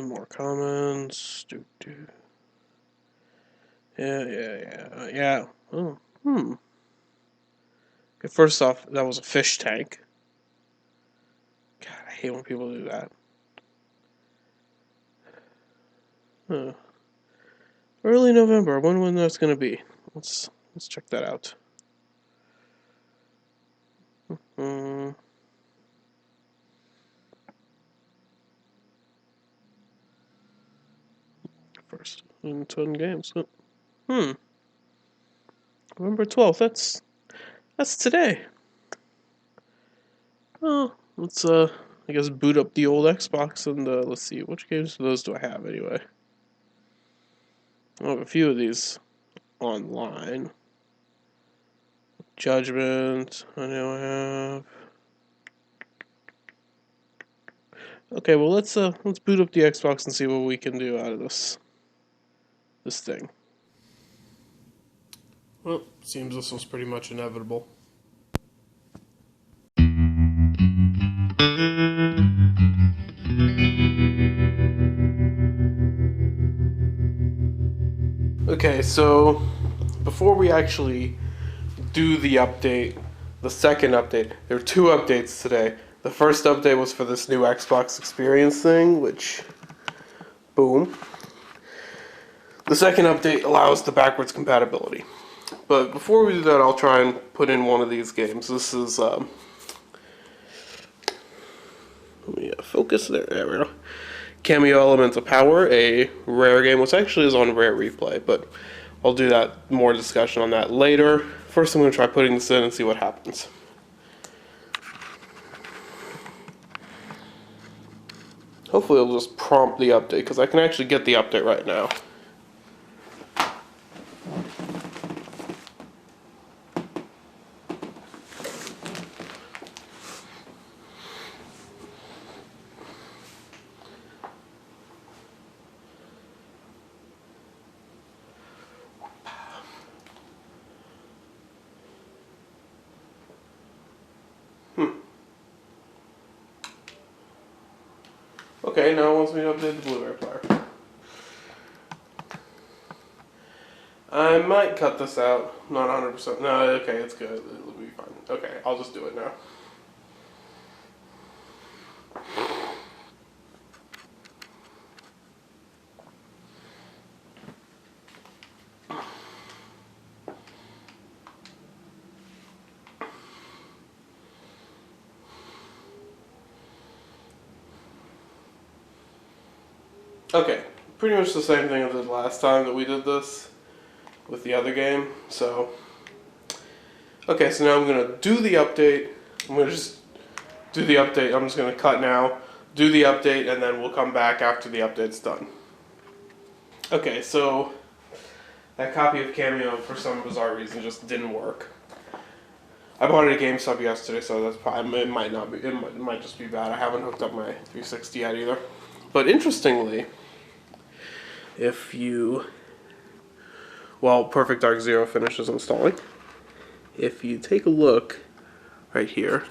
More comments. Yeah. Oh, Okay, first off, that was a fish tank. God, I hate when people do that. Early November. When that's gonna be? Let's check that out. First in 10 games. November 12th. That's today. Oh, let's I guess boot up the old Xbox and let's see, which games of those do I have anyway? I have a few of these online. Judgment, I know I have. Okay, well let's boot up the Xbox and see what we can do out of this thing. Well, seems this was pretty much inevitable. Okay, so before we actually do the update, the second update, there are two updates today. The first update was for this new Xbox experience thing, which, boom. The second update allows the backwards compatibility. But before we do that, I'll try and put in one of these games. This is, let me focus there, there we go. Cameo Elements of Power, a rare game, which actually is on Rare Replay, but I'll do that, more discussion on that later. First I'm going to try putting this in and see what happens. Hopefully it'll just prompt the update, because I can actually get the update right now. Okay, now it wants me to update the Blu-ray player. I might cut this out. Not 100%. No, okay, it's good. It'll be fine. Okay, I'll just do it now. Okay, pretty much the same thing I did last time that we did this with the other game. So, okay, so now I'm going to do the update. I'm going to just do the update. I'm just going to cut now, do the update, and then we'll come back after the update's done. Okay, so that copy of Cameo, for some bizarre reason, just didn't work. I bought it at GameStop yesterday, so that's probably, it might not be, it might just be bad. I haven't hooked up my 360 yet either. But interestingly, if you, while Perfect Dark Zero finishes installing, if you take a look right here,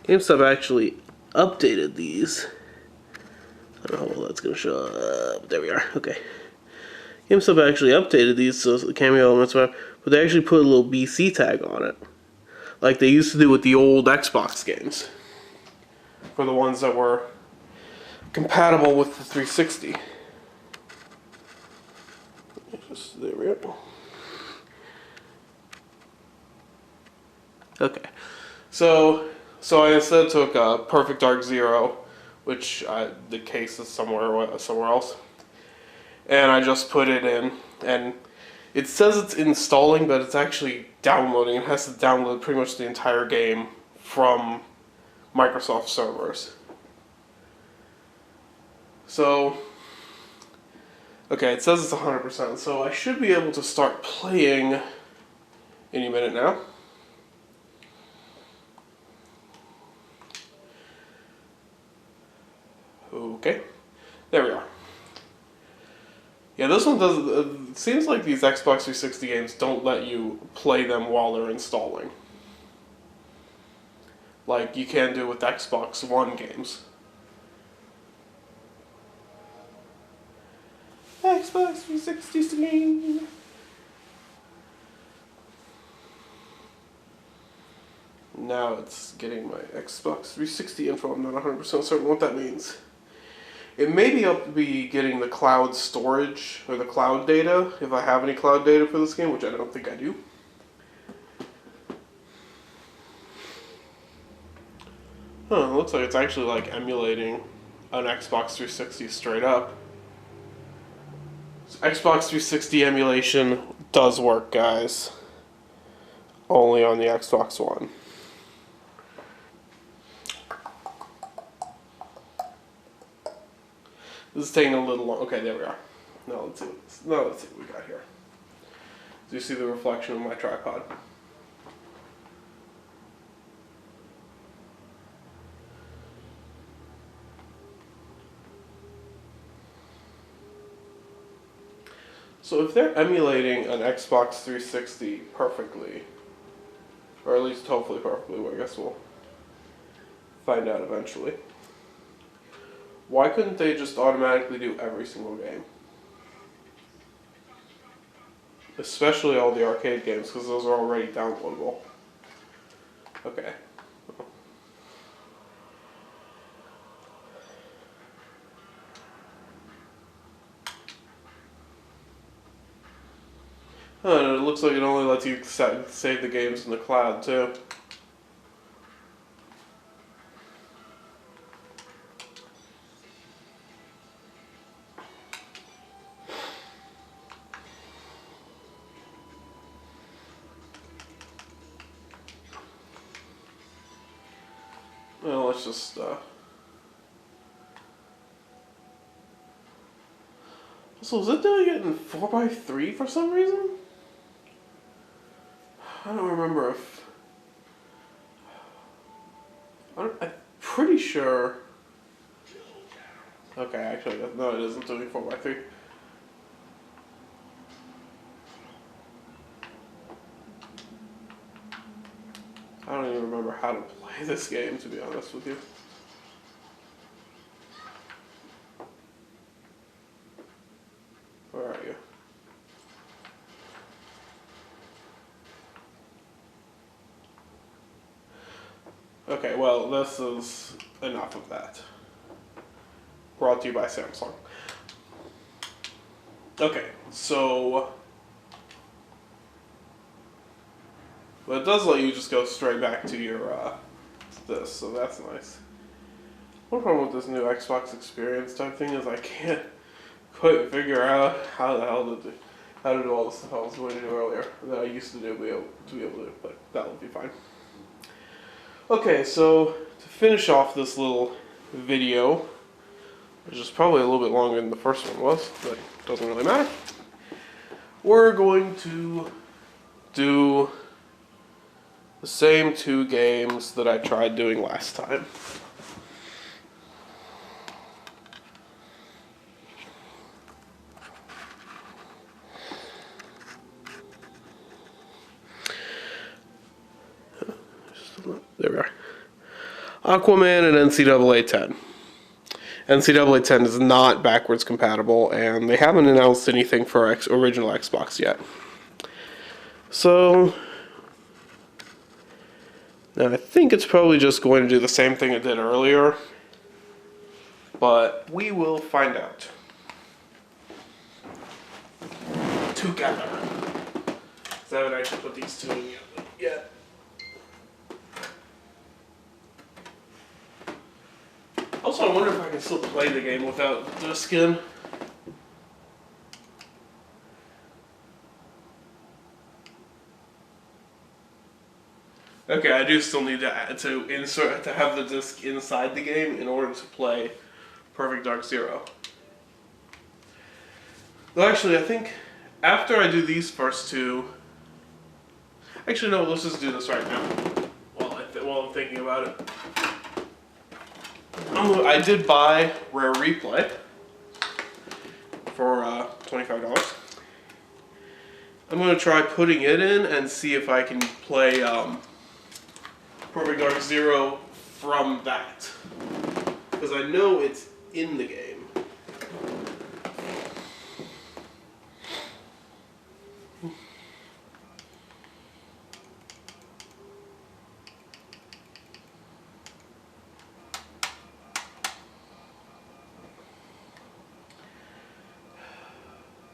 GameStop actually updated these. I don't know how well that's going to show up. There we are. Okay. GameStop actually updated these, so the Cameo Elements, but they actually put a little BC tag on it, like they used to do with the old Xbox games, for the ones that were compatible with the 360. There we go. Okay, so I instead took Perfect Dark Zero, which the case is somewhere else, and I just put it in, and it says it's installing, but it's actually downloading. It has to download pretty much the entire game from Microsoft servers. So, okay, it says it's 100%, so I should be able to start playing any minute now. Okay, there we are. Yeah, this one does. It seems like these Xbox 360 games don't let you play them while they're installing. Like you can do with Xbox One games. Xbox 360 screen. Now it's getting my Xbox 360 info. I'm not 100% certain what that means. It may be getting the cloud storage or the cloud data, if I have any cloud data for this game, which I don't think I do. Huh, it looks like it's actually like emulating an Xbox 360 straight up. So Xbox 360 emulation does work, guys. Only on the Xbox One. This is taking a little long. Okay, there we are. Now let's see what we got here. Do you see the reflection of my tripod? So if they're emulating an Xbox 360 perfectly, or at least hopefully perfectly, well, I guess we'll find out eventually. Why couldn't they just automatically do every single game? Especially all the arcade games, because those are already downloadable. Okay. It looks like it only lets you save the games in the cloud, too. Well, let's just, So is it doing it in 4x3 for some reason? I don't remember if... I'm pretty sure... Okay, actually, no, it isn't doing 4x3. I don't even remember how to play this game, to be honest with you. Where are you? Okay, well, this is enough of that. Brought to you by Samsung. Okay, so... But it does let you just go straight back to your, this, so that's nice. One problem with this new Xbox experience type thing is I can't quite figure out how the hell to do all the stuff I was going to do earlier that I used to be able to do, but that will be fine. Okay, so to finish off this little video, which is probably a little bit longer than the first one was, but it doesn't really matter, we're going to do the same two games that I tried doing last time. There we are. Aquaman and NCAA 10. NCAA 10 is not backwards compatible, and they haven't announced anything for original Xbox yet. So, now I think it's probably just going to do the same thing it did earlier, but we will find out together. Because I haven't actually put these two in yet. Also, I wonder if I can still play the game without the skin. Okay, I do still need to have the disc inside the game in order to play Perfect Dark Zero. Though actually, I think after I do these first two, actually no, let's just do this right now while I'm thinking about it. I did buy Rare Replay for $25. I'm going to try putting it in and see if I can play Perfect Dark Zero from that. Because I know it's in the game.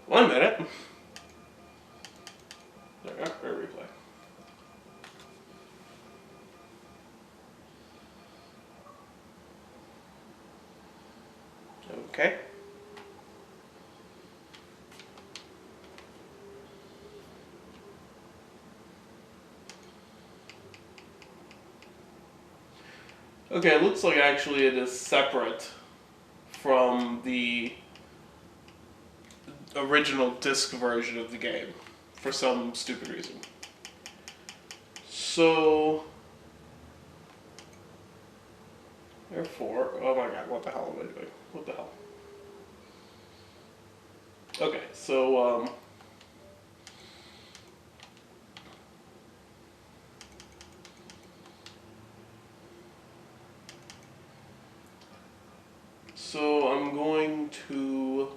One minute. There we go, Rare Replay. Okay. Okay, it looks like actually it is separate from the original disc version of the game for some stupid reason. So, therefore, oh my god, what the hell am I doing? What the hell? Okay, so, I'm going to,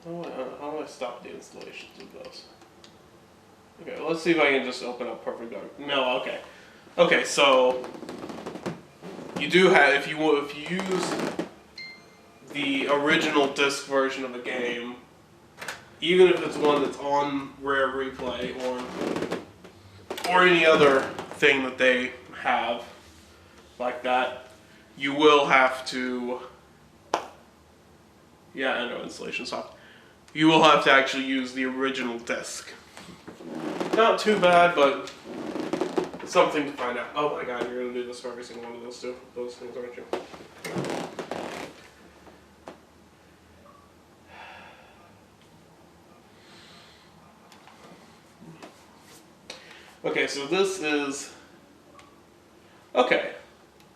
how do I stop the installations of those? Okay, let's see if I can just open up Perfect Dark. No, okay. Okay, so you do have, if you use the original disc version of a game, even if it's one that's on Rare Replay or any other thing that they have like that, you will have to, yeah, I know, installation soft. You will have to actually use the original disc. Not too bad, but something to find out. Oh my god, you're going to do this for every single one of those things, aren't you? Okay, so this is... Okay,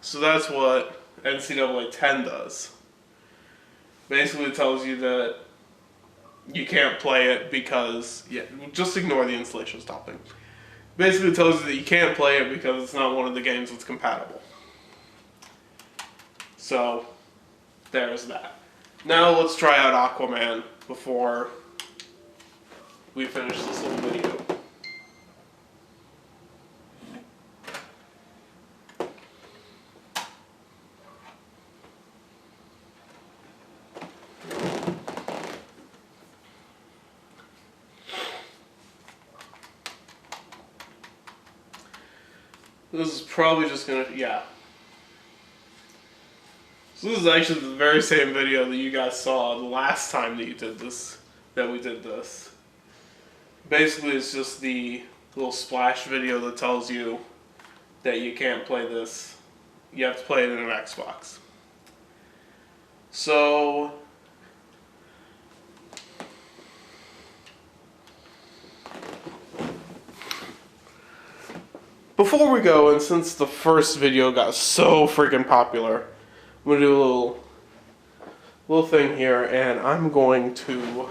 so that's what NCAA 10 does. Basically it tells you that you can't play it because... Yeah, just ignore the installation stopping. Basically it tells you that you can't play it because it's not one of the games that's compatible. So, there's that. Now let's try out Aquaman before we finish this little video. This is probably just gonna, yeah. So this is actually the very same video that you guys saw the last time that we did this. Basically it's just the little splash video that tells you that you can't play this. You have to play it in an Xbox. So, before we go, and since the first video got so freaking popular, I'm going to do a little thing here, and I'm going to...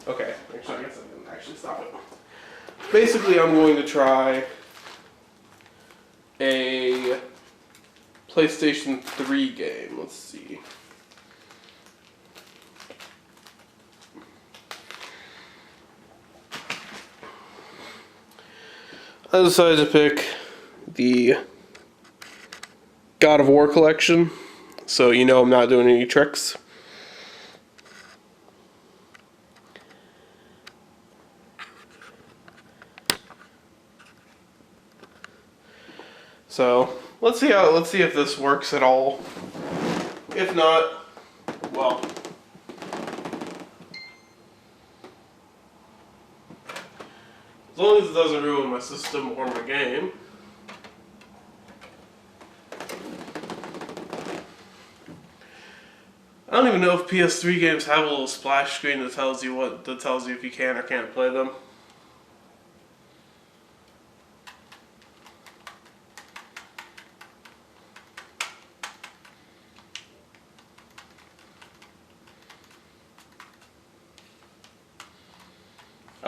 Okay, actually I guess I didn't actually stop it. Basically, I'm going to try a PlayStation 3 game. Let's see. I decided to pick the God of War collection, so you know I'm not doing any tricks. So let's see if this works at all. If not, well, as long as it doesn't ruin my system or my game. I don't even know if PS3 games have a little splash screen that tells you if you can or can't play them.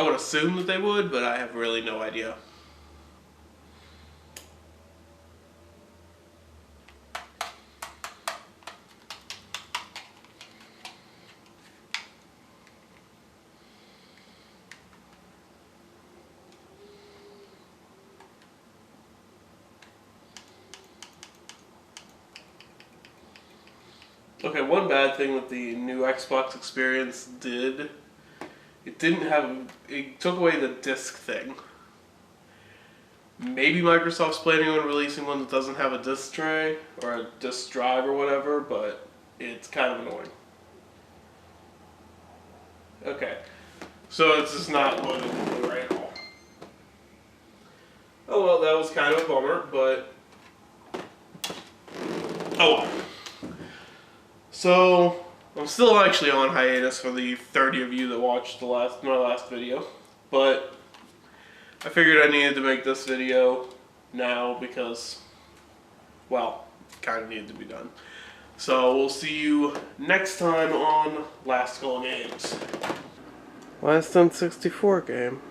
would assume that they would, but I have really no idea. Okay, one bad thing that the new Xbox experience did, it took away the disc thing. Maybe Microsoft's planning on releasing one that doesn't have a disc tray, or a disc drive or whatever, but it's kind of annoying. Okay, so it's just not loaded in Blu-ray at all. Oh well, that was kind of a bummer, but oh well. So, I'm still actually on hiatus for the 30 of you that watched my last video, but I figured I needed to make this video now because, well, it kind of needed to be done. So, we'll see you next time on Last Call Games. Last N64 game.